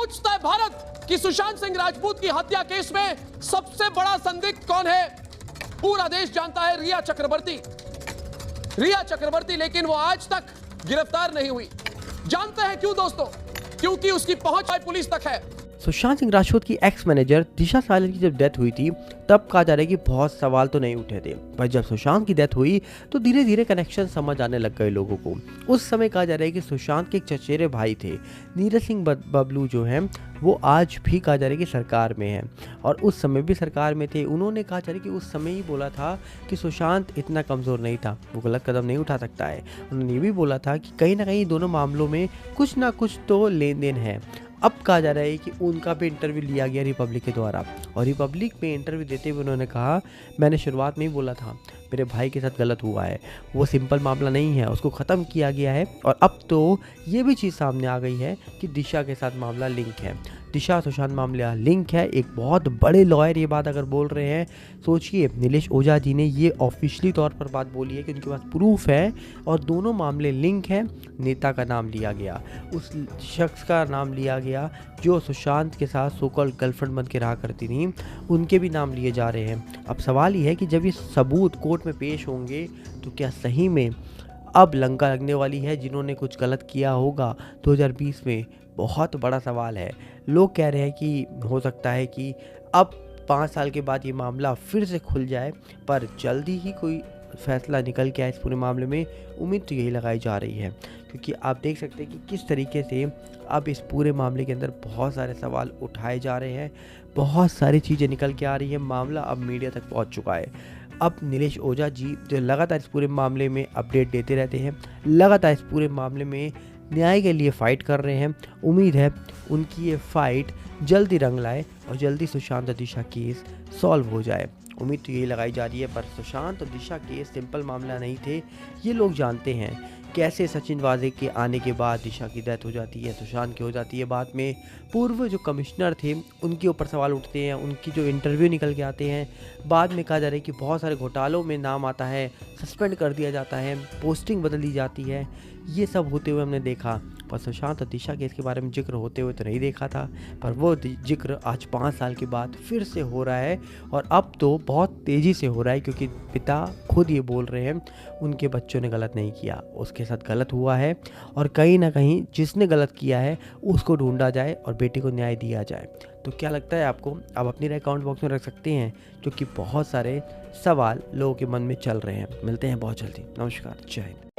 पूछता है भारत कि सुशांत सिंह राजपूत की हत्या केस में सबसे बड़ा संदिग्ध कौन है। पूरा देश जानता है रिया चक्रवर्ती। लेकिन वो आज तक गिरफ्तार नहीं हुई। जानते हैं क्यों दोस्तों? क्योंकि उसकी पहुंच पुलिस तक है। सुशांत सिंह राजपूत की एक्स मैनेजर दिशा सालिल की जब डेथ हुई थी तब कहा जा रहा है कि बहुत सवाल तो नहीं उठे थे, पर जब सुशांत की डेथ हुई तो धीरे धीरे कनेक्शन समझ आने लग गए लोगों को। उस समय कहा जा रहा है कि सुशांत के एक चचेरे भाई थे नीरज सिंह बबलू जो हैं वो आज भी कहा जा रहा है कि सरकार में हैं और उस समय भी सरकार में थे। उन्होंने कहा जा रहा है कि उस समय ही बोला था कि सुशांत इतना कमज़ोर नहीं था, वो गलत कदम नहीं उठा सकता है। उन्होंने ये भी बोला था कि कहीं ना कहीं दोनों मामलों में कुछ ना कुछ तो लेन देन है। अब कहा जा रहा है कि उनका भी इंटरव्यू लिया गया रिपब्लिक के द्वारा और रिपब्लिक में इंटरव्यू देते हुए उन्होंने कहा, मैंने शुरुआत में ही बोला था मेरे भाई के साथ गलत हुआ है, वो सिंपल मामला नहीं है, उसको ख़त्म किया गया है और अब तो ये भी चीज़ सामने आ गई है कि दिशा के साथ मामला लिंक है। दिशा सुशांत मामला लिंक है। एक बहुत बड़े लॉयर ये बात अगर बोल रहे हैं, सोचिए नीलेश ओझा जी ने ये ऑफिशियली तौर पर बात बोली है कि उनके पास प्रूफ है और दोनों मामले लिंक हैं। नेता का नाम लिया गया, उस शख्स का नाम लिया गया जो सुशांत के साथ सोकॉल गर्लफ्रेंड बन के रहा करती थी, उनके भी नाम लिए जा रहे हैं। अब सवाल ये है कि जब ये सबूत कोर्ट में पेश होंगे तो क्या सही में अब लंका लगने वाली है जिन्होंने कुछ गलत किया होगा 2020 में? बहुत बड़ा सवाल है। लोग कह रहे हैं कि हो सकता है कि अब 5 साल के बाद ये मामला फिर से खुल जाए, पर जल्दी ही कोई फैसला निकल के आए इस पूरे मामले में, उम्मीद तो यही लगाई जा रही है। क्योंकि आप देख सकते हैं कि किस तरीके से अब इस पूरे मामले के अंदर बहुत सारे सवाल उठाए जा रहे हैं, बहुत सारी चीज़ें निकल के आ रही है। मामला अब मीडिया तक पहुंच चुका है। अब नीलेश ओझा जी जो लगातार इस पूरे मामले में अपडेट देते रहते हैं, लगातार इस पूरे मामले में न्याय के लिए फ़ाइट कर रहे हैं। उम्मीद है उनकी ये फ़ाइट जल्दी रंग लाए और जल्दी सुशांत और दिशा केस सॉल्व हो जाए। उम्मीद तो यही लगाई जा रही है, पर सुशांत और दिशा केस सिंपल मामला नहीं थे, ये लोग जानते हैं। कैसे सचिन वाजे के आने के बाद दिशा की डेथ हो जाती है, सुशांत की हो जाती है, बाद में पूर्व जो कमिश्नर थे उनके ऊपर सवाल उठते हैं, उनकी जो इंटरव्यू निकल के आते हैं, बाद में कहा जा रहा है कि बहुत सारे घोटालों में नाम आता है, सस्पेंड कर दिया जाता है, पोस्टिंग बदल दी जाती है। ये सब होते हुए हमने देखा, पर सुशांत और दिशा केस के बारे में जिक्र होते हुए तो नहीं देखा था, पर वो जिक्र आज 5 साल के बाद फिर से हो रहा है और अब तो बहुत तेज़ी से हो रहा है क्योंकि पिता खुद ये बोल रहे हैं उनके बच्चों ने गलत नहीं किया, उसके साथ गलत हुआ है और कहीं ना कहीं जिसने गलत किया है उसको ढूंढा जाए और बेटे को न्याय दिया जाए। तो क्या लगता है आपको? आप अपनी राय कमेंट बॉक्स में रख सकते हैं, क्योंकि बहुत सारे सवाल लोगों के मन में चल रहे हैं। मिलते हैं बहुत जल्दी। नमस्कार, जय हिंद।